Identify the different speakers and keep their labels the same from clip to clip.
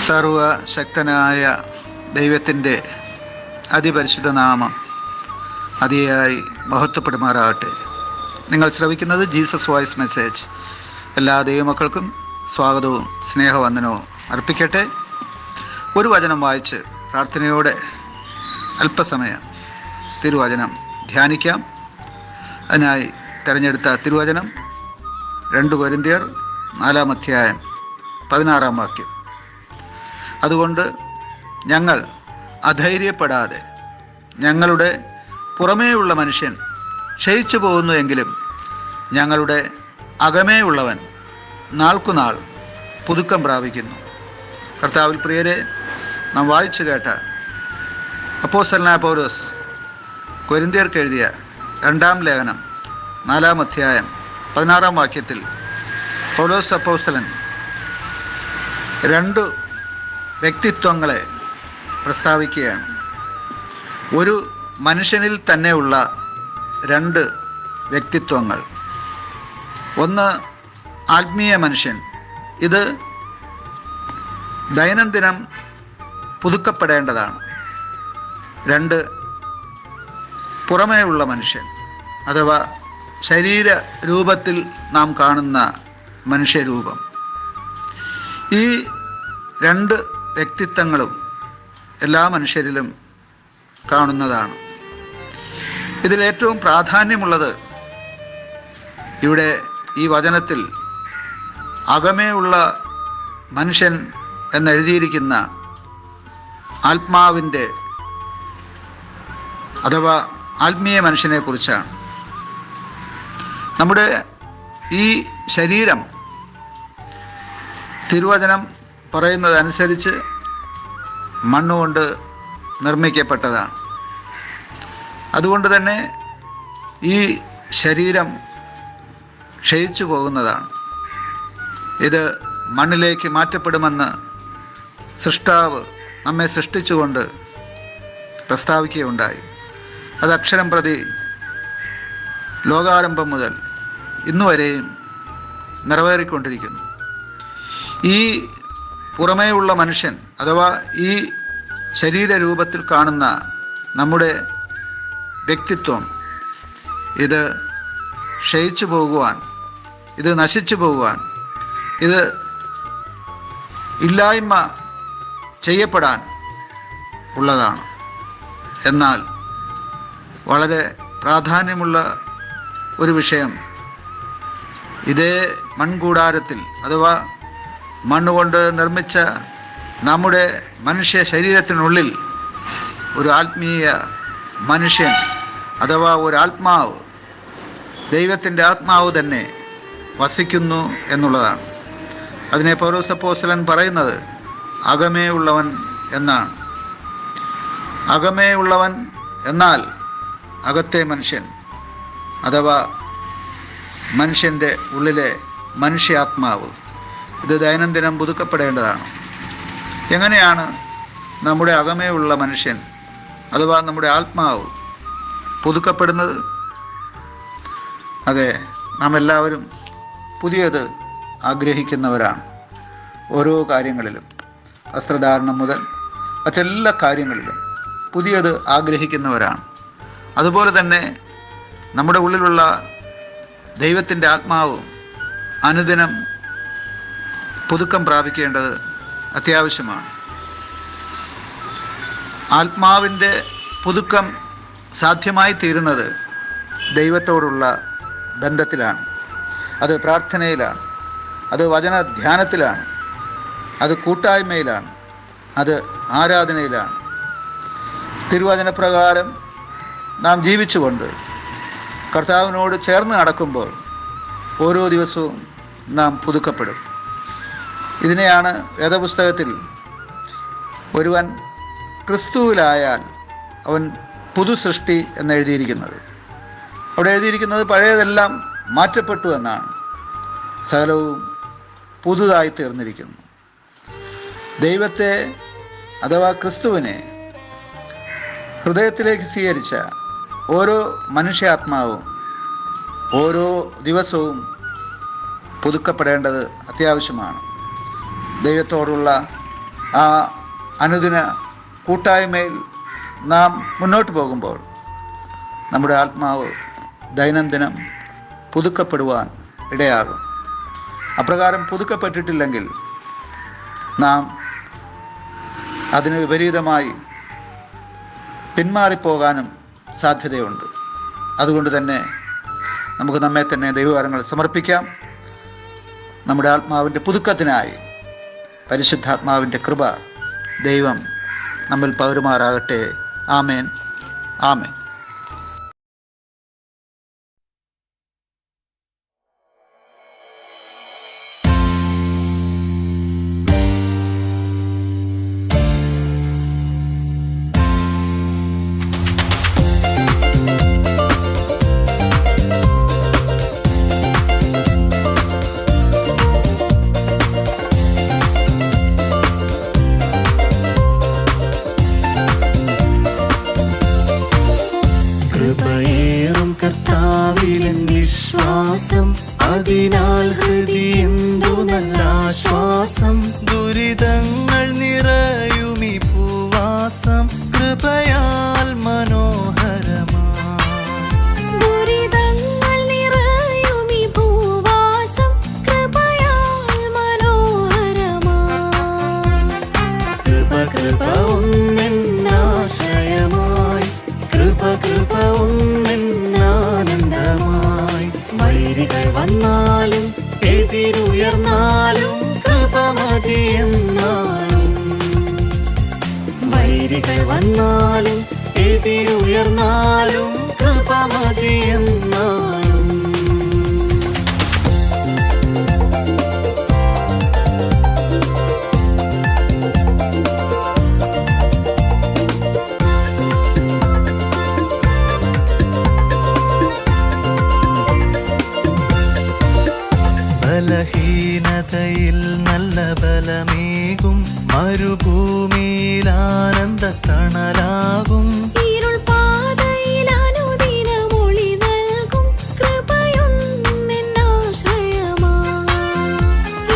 Speaker 1: സർവശക്തനായ ദൈവത്തിൻ്റെ അതിപരിശുദ്ധ നാമം അതിയായി മഹത്വപ്പെടുമാറാകട്ടെ. നിങ്ങൾ ശ്രവിക്കുന്നത് ജീസസ് വോയിസ് മെസ്സേജ്. എല്ലാ ദൈവമക്കൾക്കും സ്വാഗതവും സ്നേഹവന്ദനവും അർപ്പിക്കട്ടെ. ഒരു വചനം വായിച്ച് പ്രാർത്ഥനയോടെ അല്പസമയം തിരുവചനം ധ്യാനിക്കാം. അതിനായി തിരഞ്ഞെടുത്ത തിരുവചനം 2 കൊരിന്ത്യർ 4-ാം അധ്യായം 16-ാം വാക്യം. അതുകൊണ്ട് ഞങ്ങൾ അധൈര്യപ്പെടാതെ ഞങ്ങളുടെ പുറമേയുള്ള മനുഷ്യൻ ക്ഷയിച്ചു പോകുന്നു എങ്കിലും ഞങ്ങളുടെ അകമേയുള്ളവൻ നാൾക്കുനാൾ പുതുക്കം പ്രാപിക്കുന്നു. കർത്താവിൽ പ്രിയരെ, നാം വായിച്ചു കേട്ട അപ്പോസ്തലനായ പൗലോസ് കൊരിന്ത്യർക്ക് എഴുതിയ 2-ാം ലേഖനം 4-ാം അധ്യായം 16-ാം വാക്യത്തിൽ പൗലോസ് അപ്പോസ്തലൻ 2 വ്യക്തിത്വങ്ങളെ പ്രസ്താവിക്കുകയാണ്. ഒരു മനുഷ്യനിൽ തന്നെയുള്ള 2 വ്യക്തിത്വങ്ങൾ. ഒന്ന് ആത്മീയ മനുഷ്യൻ. ഇത് ദൈനംദിനം പുതുക്കപ്പെടേണ്ടതാണ്. 2 പുറമേയുള്ള മനുഷ്യൻ, അഥവാ ശരീര രൂപത്തിൽ നാം കാണുന്ന മനുഷ്യരൂപം. ഈ 2 വ്യക്തിത്വങ്ങളും എല്ലാ മനുഷ്യരിലും കാണുന്നതാണ്. ഇതിലേറ്റവും പ്രാധാന്യമുള്ളത് ഇവിടെ ഈ വചനത്തിൽ അകമേ ഉള്ള മനുഷ്യൻ എന്നെഴുതിയിരിക്കുന്ന ആത്മാവിൻ്റെ അഥവാ ആത്മീയ മനുഷ്യനെ കുറിച്ചാണ്. നമ്മുടെ ഈ ശരീരം തിരുവചനം പറയുന്നതനുസരിച്ച് മണ്ണുകൊണ്ട് നിർമ്മിക്കപ്പെട്ടതാണ്. അതുകൊണ്ട് തന്നെ ഈ ശരീരം ക്ഷയിച്ചു പോകുന്നതാണ്. ഇത് മണ്ണിലേക്ക് മാറ്റപ്പെടുമെന്ന് സൃഷ്ടാവ് നമ്മെ സൃഷ്ടിച്ചുകൊണ്ട് പ്രസ്താവിക്കുകയുണ്ടായി. അത് അക്ഷരം പ്രതി ലോകാരംഭം മുതൽ ഇന്നുവരെയും നിറവേറിക്കൊണ്ടിരിക്കുന്നു. ഈ പുറമേയുള്ള മനുഷ്യൻ അഥവാ ഈ ശരീരരൂപത്തിൽ കാണുന്ന നമ്മുടെ വ്യക്തിത്വം, ഇത് ക്ഷയിച്ചു പോകുവാൻ, ഇത് നശിച്ചു പോകുവാൻ, ഇത് ഇല്ലായ്മ ചെയ്യപ്പെടാൻ ഉള്ളതാണ്. എന്നാൽ വളരെ പ്രാധാന്യമുള്ള ഒരു വിഷയം, ഇതേ മൺകൂടാരത്തിൽ അഥവാ മണ്ണുകൊണ്ട് നിർമ്മിച്ച നമ്മുടെ മനുഷ്യ ശരീരത്തിനുള്ളിൽ ഒരു ആത്മീയ മനുഷ്യൻ അഥവാ ഒരാത്മാവ്, ദൈവത്തിൻ്റെ ആത്മാവ് തന്നെ വസിക്കുന്നു എന്നുള്ളതാണ്. അതിനെ പൗലോസ് അപ്പോസ്തലൻ പറയുന്നത് അകമേ ഉള്ളവൻ എന്നാണ്. അകമേ ഉള്ളവൻ എന്നാൽ അകത്തെ മനുഷ്യൻ അഥവാ മനുഷ്യൻ്റെ ഉള്ളിലെ മനുഷ്യാത്മാവ്. ഇത് ദൈനംദിനം പുതുക്കപ്പെടേണ്ടതാണ്. എങ്ങനെയാണ് നമ്മുടെ അകമേയുള്ള മനുഷ്യൻ അഥവാ നമ്മുടെ ആത്മാവ് പുതുക്കപ്പെടുന്നത്? അതെ, നാം എല്ലാവരും പുതിയത് ആഗ്രഹിക്കുന്നവരാണ്. ഓരോ കാര്യങ്ങളിലും, വസ്ത്രധാരണം മുതൽ മറ്റെല്ലാ കാര്യങ്ങളിലും പുതിയത് ആഗ്രഹിക്കുന്നവരാണ്. അതുപോലെ തന്നെ നമ്മുടെ ഉള്ളിലുള്ള ദൈവത്തിൻ്റെ ആത്മാവും അനുദിനം പുതുക്കം പ്രാപിക്കേണ്ടത് അത്യാവശ്യമാണ്. ആത്മാവിൻ്റെ പുതുക്കം സാധ്യമായി തീരുന്നത് ദൈവത്തോടുള്ള ബന്ധത്തിലാണ്. അത് പ്രാർത്ഥനയിലാണ്, അത് വചനധ്യാനത്തിലാണ്, അത് കൂട്ടായ്മയിലാണ്, അത് ആരാധനയിലാണ്. തിരുവചനപ്രകാരം നാം ജീവിച്ചുകൊണ്ട് കർത്താവിനോട് ചേർന്ന് നടക്കുമ്പോൾ ഓരോ ദിവസവും നാം പുതുക്കപ്പെടും. ഇതിനെയാണ് വേദപുസ്തകത്തിൽ ഒരുവൻ ക്രിസ്തുവിലായാൽ അവൻ പുതു സൃഷ്ടി എന്നെഴുതിയിരിക്കുന്നത്. അവിടെ എഴുതിയിരിക്കുന്നത് പഴയതെല്ലാം മാറ്റപ്പെട്ടു എന്നാണ്. സകലവും പുതുതായി തീർന്നിരിക്കുന്നു. ദൈവത്തെ അഥവാ ക്രിസ്തുവിനെ ഹൃദയത്തിലേക്ക് സ്വീകരിച്ച ഓരോ മനുഷ്യാത്മാവും ഓരോ ദിവസവും പുതുക്കപ്പെടേണ്ടത് അത്യാവശ്യമാണ്. ദൈവത്തോടുള്ള ആ അനുദിന കൂട്ടായ്മയിൽ നാം മുന്നോട്ട് പോകുമ്പോൾ നമ്മുടെ ആത്മാവ് ദൈനംദിനം പുതുക്കപ്പെടുവാൻ ഇടയാകും. അപ്രകാരം പുതുക്കപ്പെട്ടിട്ടില്ലെങ്കിൽ നാം അതിന് വിപരീതമായി പിന്മാറിപ്പോകാനും സാധ്യതയുണ്ട്. അതുകൊണ്ട് തന്നെ നമുക്ക് നമ്മെ തന്നെ ദൈവകാര്യങ്ങൾ സമർപ്പിക്കാം. നമ്മുടെ ആത്മാവിൻ്റെ പുതുക്കത്തിനായി പരിശുദ്ധാത്മാവിൻ്റെ കൃപ ദൈവം നമ്മിൽ പകരുമാറാകട്ടെ. ആമേൻ, ആമേൻ.
Speaker 2: അതിനാൽ ഹൃദയെന്തു നല്ലാശ്വാസം, ദുരിതങ്ങൾ നിറയുമീ ഭൂവാസം കൃപയാൽ മനോഹരമായി.
Speaker 3: ദുരിതങ്ങൾ നിറയുമീ ഭൂവാസം കൃപയാൽ മനോഹരമായി.
Speaker 2: കൃപ കൃപ ഒന്നെന്നാശ്രയമായി, കൃപ കൃപ ഒന്നെന്നാനന്ദമായി. വൈരികൾ വന്നാലും എതിരുയർന്നാലും കൃപ മതിയെന്നാളും. വൈരികൾ വന്നാലും എതിരുയർന്നാലും കൃപ മതിയെന്നാളും. ബലഹീനതയിൽ നല്ല ബലമേകും, മരുഭൂമിയിൽ ആനന്ദ തണലാകും.
Speaker 3: ഇരുൾ പാതയിൽ അനുദിനമൊളി നൽകും കൃപയൊന്നെന്നാശ്രയമായി.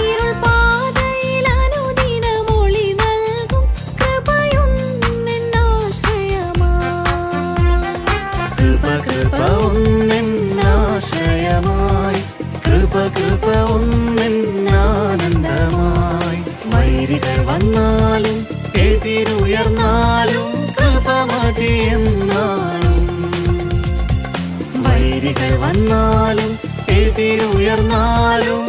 Speaker 3: ഇരുൾ പാതയിൽ അനുദിനമൊളി നൽകും കൃപയൊന്നെന്നാശ്രയമായി.
Speaker 2: കൃപ കൃപ ഒന്നെന്നാശ്രയമായി, കൃപ കൃപ ഒന്നെന്നാനന്ദമായി. വൈരികൾ വന്നാലും എതിരുയർന്നാലും കൃപ മതിയെന്നാളും. വൈരികൾ വന്നാലും എതിരുയർന്നാലും